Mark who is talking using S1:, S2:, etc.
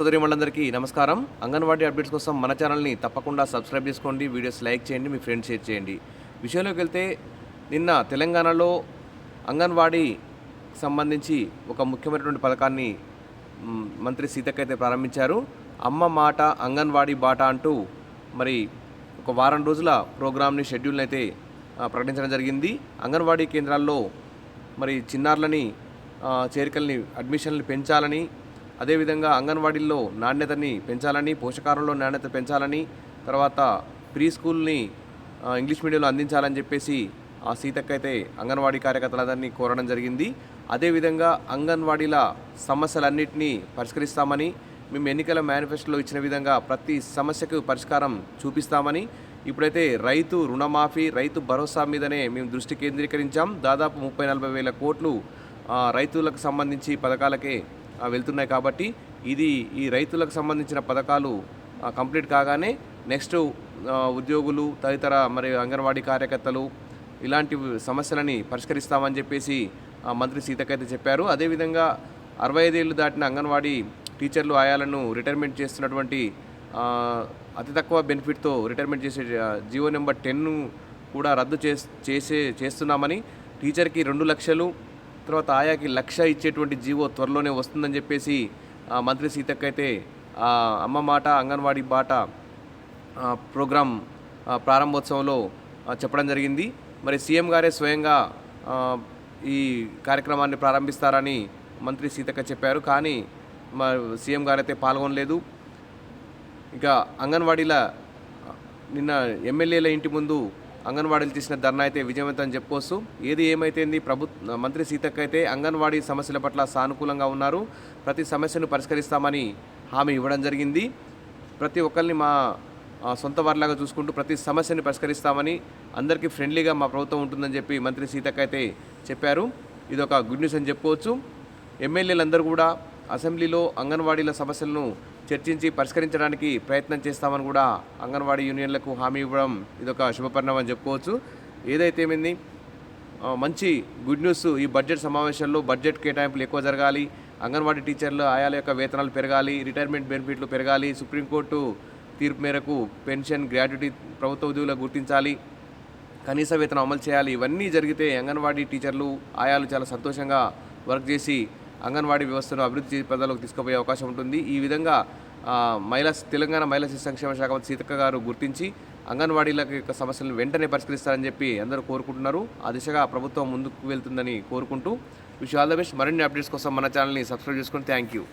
S1: సోదరిమణులందరికీ నమస్కారం. అంగన్వాడీ అప్డేట్స్ కోసం మన ఛానల్ని తప్పకుండా సబ్స్క్రైబ్ చేసుకోండి, వీడియోస్ లైక్ చేయండి, మీ ఫ్రెండ్స్ షేర్ చేయండి. విషయంలోకి వెళ్తే నిన్న తెలంగాణలో అంగన్వాడీ సంబంధించి ఒక ముఖ్యమైనటువంటి పథకాన్ని మంత్రి సీతక్క అయితే ప్రారంభించారు. అమ్మ మాట అంగన్వాడీ బాట అంటూ మరి ఒక వారం రోజుల ప్రోగ్రామ్ని షెడ్యూల్ని అయితే ప్రకటించడం జరిగింది. అంగన్వాడీ కేంద్రాల్లో మరి చిన్నారులని చేరికల్ని అడ్మిషన్లు పెంచాలని, అదేవిధంగా అంగన్వాడీల్లో నాణ్యతని పెంచాలని, పోషకాహారంలో నాణ్యత పెంచాలని, తర్వాత ప్రీ స్కూల్ని ఇంగ్లీష్ మీడియంలో అందించాలని చెప్పేసి ఆ సీతక్క అయితే అంగన్వాడీ కార్యకర్తలందరినీ కోరడం జరిగింది. అదేవిధంగా అంగన్వాడీల సమస్యలన్నింటినీ పరిష్కరిస్తామని, మేము ఎన్నికల మేనిఫెస్టోలో ఇచ్చిన విధంగా ప్రతి సమస్యకు పరిష్కారం చూపిస్తామని, ఇప్పుడైతే రైతు రుణమాఫీ, రైతు భరోసా మీదనే మేము దృష్టి కేంద్రీకరించాం. దాదాపు 30-40 వేల కోట్లు రైతులకు సంబంధించి పథకాలకే వెళ్తున్నాయి. కాబట్టి ఈ రైతులకు సంబంధించిన పథకాలు కంప్లీట్ కాగానే నెక్స్ట్ ఉద్యోగులు తదితర మరి అంగన్వాడీ కార్యకర్తలు ఇలాంటి సమస్యలని పరిష్కరిస్తామని చెప్పేసి మంత్రి సీతక్క అయితే చెప్పారు. అదేవిధంగా 65 ఏళ్ళు దాటిన అంగన్వాడీ టీచర్లు ఆయాలను రిటైర్మెంట్ చేస్తున్నటువంటి అతి తక్కువ బెనిఫిట్తో రిటైర్మెంట్ చేసే జీవో నెంబర్ 10 కూడా రద్దు చేస్తున్నామని, టీచర్కి 2 లక్షలు, తర్వాత ఆయాకి 1,00,000 ఇచ్చేటువంటి జీవో త్వరలోనే వస్తుందని చెప్పేసి మంత్రి సీతక్క అయితే అమ్మ మాట అంగన్వాడీ బాట ప్రోగ్రాం ప్రారంభోత్సవంలో చెప్పడం జరిగింది. మరి సీఎం గారే స్వయంగా ఈ కార్యక్రమాన్ని ప్రారంభిస్తారని మంత్రి సీతక్క చెప్పారు. కానీ సీఎం గారైతే పాల్గొనలేదు. ఇక అంగన్వాడీల నిన్న ఎమ్మెల్యేల ఇంటి ముందు అంగన్వాడీలు చేసిన ధర్నా అయితే విజయవంతం చెప్పుకోవచ్చు. ఏది ఏమైతేంది, మంత్రి సీతక్క అయితే అంగన్వాడీ సమస్యల పట్ల సానుకూలంగా ఉన్నారు. ప్రతి సమస్యను పరిష్కరిస్తామని హామీ ఇవ్వడం జరిగింది. ప్రతి ఒక్కరిని మా సొంత వారిలాగా చూసుకుంటూ ప్రతి సమస్యని పరిష్కరిస్తామని, అందరికీ ఫ్రెండ్లీగా మా ప్రభుత్వం ఉంటుందని చెప్పి మంత్రి సీతక్క అయితే చెప్పారు. ఇదొక గుడ్ న్యూస్ అని చెప్పుకోవచ్చు. ఎమ్మెల్యేలందరూ కూడా అసెంబ్లీలో అంగన్వాడీల సమస్యలను చర్చించి పరిష్కరించడానికి ప్రయత్నం చేస్తామని కూడా అంగన్వాడీ యూనియన్లకు హామీ ఇవ్వడం ఇదొక శుభపరిణామం అని చెప్పుకోవచ్చు. ఏదైతేమైంది, మంచి గుడ్ న్యూస్. ఈ బడ్జెట్ సమావేశాల్లో బడ్జెట్ కేటాయింపులు ఎక్కువ జరగాలి, అంగన్వాడీ టీచర్లు ఆయాల యొక్క వేతనాలు పెరగాలి, రిటైర్మెంట్ బెనిఫిట్లు పెరగాలి, సుప్రీంకోర్టు తీర్పు మేరకు పెన్షన్ గ్రాట్యుటీ ప్రభుత్వ ఉద్యోగులకు గుర్తించాలి, కనీస వేతనం అమలు చేయాలి. ఇవన్నీ జరిగితే అంగన్వాడీ టీచర్లు ఆయాలు చాలా సంతోషంగా వర్క్ చేసి అంగన్వాడీ వ్యవస్థను అభివృద్ధి పదాలకు తీసుకుపోయే అవకాశం ఉంటుంది. ఈ విధంగా తెలంగాణ మహిళా శిశు సంక్షేమ శాఖ మంత్రి సీతక్క గారు గుర్తించి అంగన్వాడీల యొక్క సమస్యలను వెంటనే పరిష్కరిస్తారని చెప్పి అందరూ కోరుకుంటున్నారు. ఆ దిశగా ప్రభుత్వం ముందుకు వెళ్తుందని కోరుకుంటూ విష్ ఆల్ ద బెస్ట్. మరిన్ని అప్డేట్స్ కోసం మన ఛానల్ని సబ్స్క్రైబ్ చేసుకోండి. Thank you.